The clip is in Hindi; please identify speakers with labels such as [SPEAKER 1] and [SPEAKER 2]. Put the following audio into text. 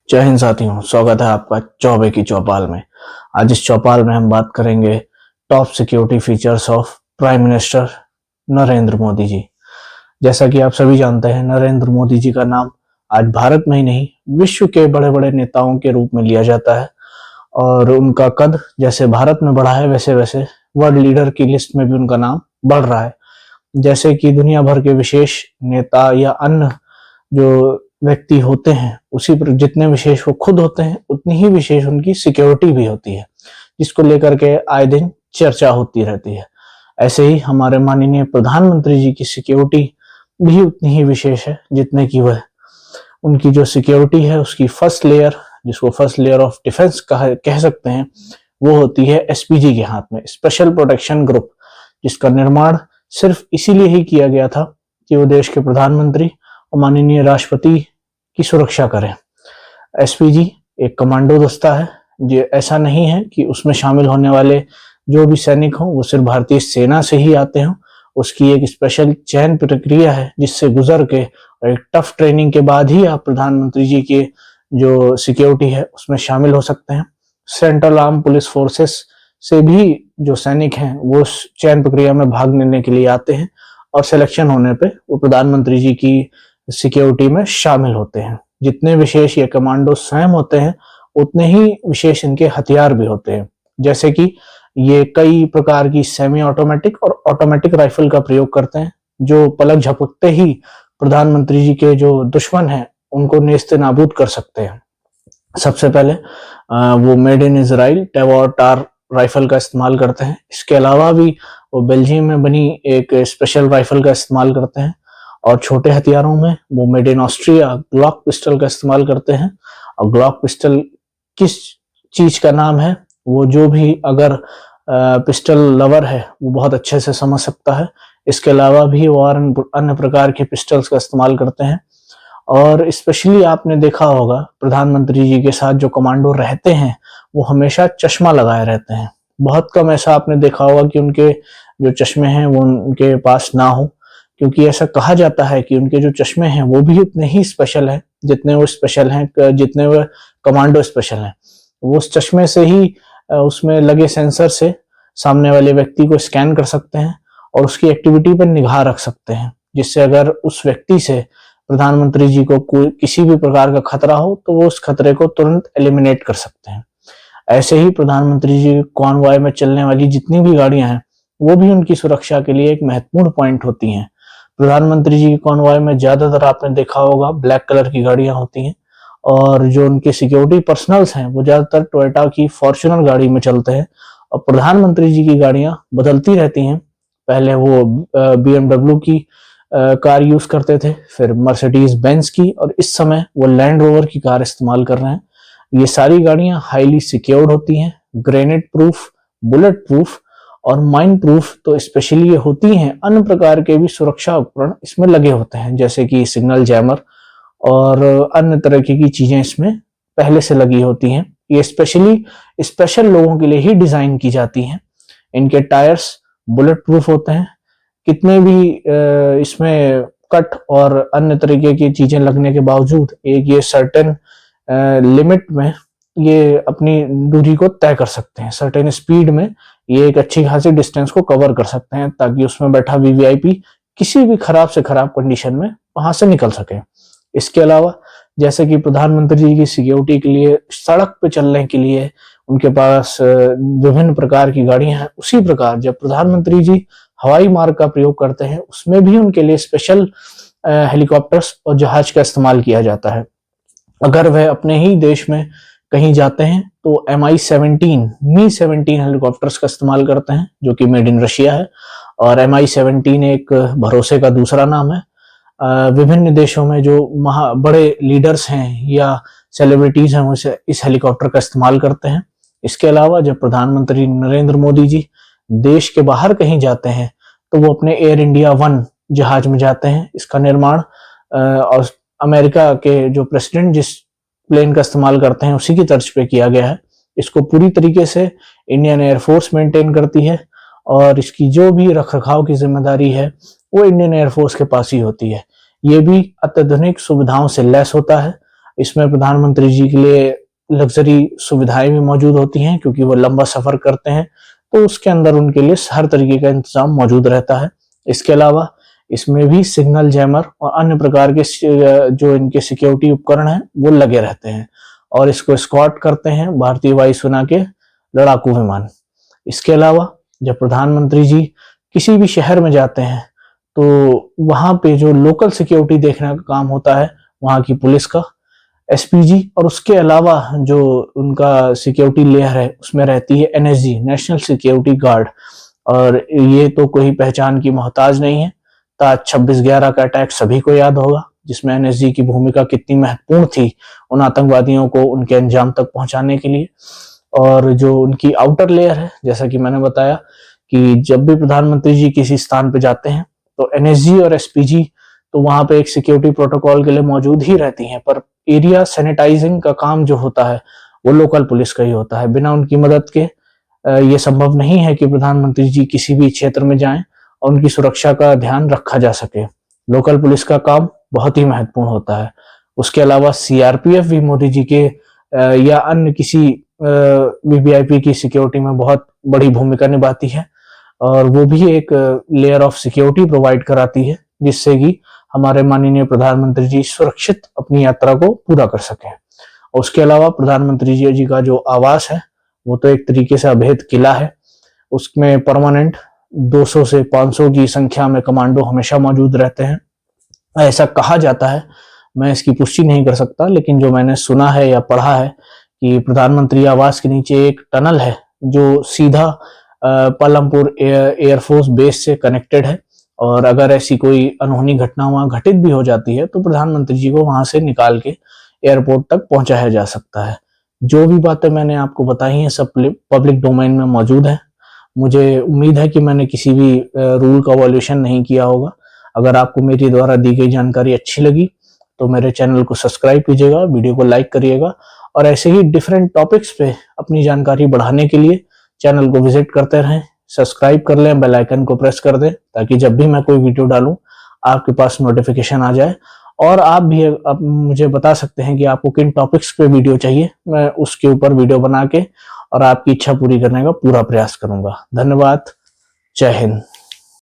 [SPEAKER 1] जय हिंद साथियों, स्वागत है आपका चौबे की चौपाल में। आज इस चौपाल में हम बात करेंगे top security features of prime minister Narendra Modi ji. जैसा कि आप सभी जानते हैं, नरेंद्र मोदी जी का नाम आज भारत में ही नहीं विश्व के बड़े बड़े नेताओं के रूप में लिया जाता है और उनका कद जैसे भारत में बढ़ा है वैसे वैसे वर्ल्ड लीडर की लिस्ट में भी उनका नाम बढ़ रहा है। जैसे कि दुनिया भर के विशेष नेता या अन्य जो व्यक्ति होते हैं उसी पर जितने विशेष वो खुद होते हैं उतनी ही विशेष उनकी सिक्योरिटी भी होती है, जिसको लेकर के आए दिन चर्चा होती रहती है। ऐसे ही हमारे माननीय प्रधानमंत्री जी की सिक्योरिटी भी उतनी ही विशेष है जितने की वह उनकी जो सिक्योरिटी है उसकी फर्स्ट लेयर, जिसको फर्स्ट लेयर ऑफ डिफेंस कह सकते हैं, वो होती है एसपीजी के हाथ में, स्पेशल प्रोटेक्शन ग्रुप, जिसका निर्माण सिर्फ इसीलिए ही किया गया था कि वो देश के प्रधानमंत्री और माननीय राष्ट्रपति की सुरक्षा करें। एसपीजी एक कमांडो दस्ता है। ये ऐसा नहीं है कि उसमें शामिल होने वाले जो भी सैनिक हों वो सिर्फ भारतीय सेना से ही आते हों। उसकी एक स्पेशल चयन प्रक्रिया है जिससे गुजर के और एक टफ ट्रेनिंग के बाद ही आप प्रधानमंत्री जी के जो सिक्योरिटी है उसमें शामिल हो सकते हैं। सेंट्रल आर्म पुलिस फोर्सेस से भी जो सैनिक हैं वो उस चयन प्रक्रिया में भाग लेने के लिए आते हैं और सिलेक्शन होने पे वो प्रधानमंत्री जी की सिक्योरिटी में शामिल होते हैं। जितने विशेष ये कमांडो स्वयं होते हैं उतने ही विशेष इनके हथियार भी होते हैं। जैसे कि ये कई प्रकार की सेमी ऑटोमेटिक और ऑटोमेटिक राइफल का प्रयोग करते हैं जो पलक झपकते ही प्रधानमंत्री जी के जो दुश्मन हैं उनको नेस्ते नाबूद कर सकते हैं। सबसे पहले वो मेड इन इजराइल टेवोटार राइफल का इस्तेमाल करते हैं। इसके अलावा भी वो बेल्जियम में बनी एक स्पेशल राइफल का इस्तेमाल करते हैं और छोटे हथियारों में वो made in Austria Glock pistol का इस्तेमाल करते हैं। और ग्लॉक पिस्टल किस चीज का नाम है वो जो भी अगर पिस्टल लवर है वो बहुत अच्छे से समझ सकता है। इसके अलावा भी वो और अन्य प्रकार के पिस्टल्स का इस्तेमाल करते हैं। और स्पेशली आपने देखा होगा प्रधानमंत्री जी के साथ जो कमांडो रहते हैं वो हमेशा चश्मा लगाए रहते हैं। बहुत कम ऐसा आपने देखा होगा कि उनके जो चश्मे हैं वो उनके पास ना हो, क्योंकि ऐसा कहा जाता है कि उनके जो चश्मे हैं वो भी उतने ही स्पेशल हैं जितने वो स्पेशल हैं, जितने वो कमांडो स्पेशल हैं। वो उस चश्मे से ही उसमें लगे सेंसर से सामने वाले व्यक्ति को स्कैन कर सकते हैं और उसकी एक्टिविटी पर निगाह रख सकते हैं, जिससे अगर उस व्यक्ति से प्रधानमंत्री जी को कोई किसी भी प्रकार का खतरा हो तो वो उस खतरे को तुरंत एलिमिनेट कर सकते हैं। ऐसे ही प्रधानमंत्री जी कॉन्वॉय में चलने वाली जितनी भी गाड़ियां हैं वो भी उनकी सुरक्षा के लिए एक महत्वपूर्ण पॉइंट होती हैं। प्रधानमंत्री जी की कॉन्वॉय में ज्यादातर आपने देखा होगा ब्लैक कलर की गाड़ियां होती हैं और जो उनके सिक्योरिटी पर्सनल्स हैं वो ज्यादातर टोयोटा की फॉर्च्यूनर गाड़ी में चलते हैं। और प्रधानमंत्री जी की गाड़ियां बदलती रहती हैं। पहले वो BMW की कार यूज करते थे, फिर मर्सिडीज बेंज की, और इस समय वो लैंड रोवर की कार इस्तेमाल कर रहे हैं। ये सारी गाड़ियां हाईली सिक्योर्ड होती हैं, ग्रेनेड प्रूफ, बुलेट प्रूफ और माइन प्रूफ तो स्पेशली ये होती हैं। अन्य प्रकार के भी सुरक्षा उपकरण इसमें लगे होते हैं जैसे कि सिग्नल जैमर और अन्य तरह की चीजें इसमें पहले से लगी होती हैं। ये स्पेशली स्पेशल लोगों के लिए ही डिजाइन की जाती हैं। इनके टायर्स बुलेट प्रूफ होते हैं। कितने भी इसमें कट और अन्य तरीके की चीजें लगने के बावजूद एक ये सर्टेन लिमिट में ये अपनी दूरी को तय कर सकते हैं। सर्टेन स्पीड में ये एक अच्छी खासी डिस्टेंस को कवर कर सकते हैं ताकि उसमें बैठा वीवीआईपी किसी भी खराब से खराब कंडीशन में वहां से निकल सके। इसके अलावा जैसे कि प्रधानमंत्री जी की सिक्योरिटी के लिए सड़क पे चलने के लिए उनके पास विभिन्न प्रकार की गाड़ियां हैं, उसी प्रकार जब प्रधानमंत्री जी हवाई मार्ग का प्रयोग करते हैं उसमें भी उनके लिए स्पेशल हेलीकॉप्टर्स और जहाज का इस्तेमाल किया जाता है। अगर वह अपने ही देश में कहीं जाते हैं तो Mi-17 हेलीकॉप्टर्स का इस्तेमाल करते हैं जो कि मेड इन रशिया है। और Mi-17 एक भरोसे का दूसरा नाम है। विभिन्न देशों में जो बड़े लीडर्स हैं या सेलिब्रिटीज हैं वो इस हेलीकॉप्टर का इस्तेमाल करते हैं। इसके अलावा जब प्रधानमंत्री नरेंद्र मोदी जी देश के बाहर कहीं जाते हैं तो वो अपने एयर इंडिया 1 जहाज में जाते हैं। इसका निर्माण और अमेरिका के जो प्रेसिडेंट जिस प्लेन का इस्तेमाल करते हैं उसी की तर्ज पे किया गया है। इसको पूरी तरीके से इंडियन एयरफोर्स मेंटेन करती है और इसकी जो भी रखरखाव की जिम्मेदारी है वो इंडियन एयरफोर्स के पास ही होती है। ये भी अत्याधुनिक सुविधाओं से लैस होता है। इसमें प्रधानमंत्री जी के लिए लग्जरी सुविधाएं भी मौजूद होती हैं, क्योंकि वो लंबा सफर करते हैं, तो उसके अंदर उनके लिए हर तरीके का इंतजाम मौजूद रहता है। इसके अलावा इसमें भी सिग्नल जैमर और अन्य प्रकार के जो इनके सिक्योरिटी उपकरण हैं वो लगे रहते हैं, और इसको स्कॉट करते हैं भारतीय वायुसेना के लड़ाकू विमान। इसके अलावा जब प्रधानमंत्री जी किसी भी शहर में जाते हैं तो वहां पे जो लोकल सिक्योरिटी देखने का काम होता है वहां की पुलिस का, एसपीजी, और उसके अलावा जो उनका सिक्योरिटी लेयर है उसमें रहती है एनएसजी, नेशनल सिक्योरिटी गार्ड। और ये तो कोई पहचान की मोहताज नहीं है। ताज 26/11 का अटैक सभी को याद होगा, जिसमें एनएसजी की भूमिका कितनी महत्वपूर्ण थी उन आतंकवादियों को उनके अंजाम तक पहुंचाने के लिए। और जो उनकी आउटर लेयर है, जैसा कि मैंने बताया कि जब भी प्रधानमंत्री जी किसी स्थान पे जाते हैं तो एनएसजी और एसपीजी तो वहां पे एक सिक्योरिटी प्रोटोकॉल के लिए मौजूद ही रहती हैं, पर एरिया सैनिटाइजिंग का काम जो होता है वो लोकल पुलिस का ही होता है। बिना उनकी मदद के ये संभव नहीं है कि प्रधानमंत्री जी किसी भी क्षेत्र में जाएं और उनकी सुरक्षा का ध्यान रखा जा सके। लोकल पुलिस का काम बहुत ही महत्वपूर्ण होता है। उसके अलावा सीआरपीएफ भी मोदी जी के या अन्य किसी वीवीआईपी की सिक्योरिटी में बहुत बड़ी भूमिका निभाती है, और वो भी एक लेयर ऑफ सिक्योरिटी प्रोवाइड कराती है, जिससे कि हमारे माननीय प्रधानमंत्री जी सुरक्षित अपनी यात्रा को पूरा कर सकें। उसके अलावा प्रधानमंत्री जी का जो आवास है वो तो एक तरीके से अभेद किला है। उसमें परमानेंट 200 से 500 की संख्या में कमांडो हमेशा मौजूद रहते हैं, ऐसा कहा जाता है। मैं इसकी पुष्टि नहीं कर सकता, लेकिन जो मैंने सुना है या पढ़ा है कि प्रधानमंत्री आवास के नीचे एक टनल है जो सीधा पालमपुर एयरफोर्स बेस से कनेक्टेड है, और अगर ऐसी कोई अनहोनी घटना वहां घटित भी हो जाती है तो प्रधानमंत्री जी को वहां से निकाल के एयरपोर्ट तक पहुंचाया जा सकता है। जो भी बातें मैंने आपको बताई हैं सब पब्लिक डोमेन में मौजूद है। मुझे उम्मीद है कि मैंने किसी भी रूल का वॉल्यूशन नहीं किया होगा। अगर आपको मेरी द्वारा दी गई जानकारी अच्छी लगी तो मेरे चैनल को सब्सक्राइब कीजिएगा, वीडियो को लाइक करिएगा, और ऐसे ही डिफरेंट टॉपिक्स पे अपनी जानकारी बढ़ाने के लिए चैनल को विजिट करते रहें। सब्सक्राइब कर लें, बेल आइकन को प्रेस कर दें, ताकि जब भी मैं कोई वीडियो डालूं आपके पास नोटिफिकेशन आ जाए। और आप भी अब मुझे बता सकते हैं कि आपको किन टॉपिक्स पे वीडियो चाहिए, मैं उसके ऊपर वीडियो बना के और आपकी इच्छा पूरी करने का पूरा प्रयास करूंगा। धन्यवाद। जय हिंद।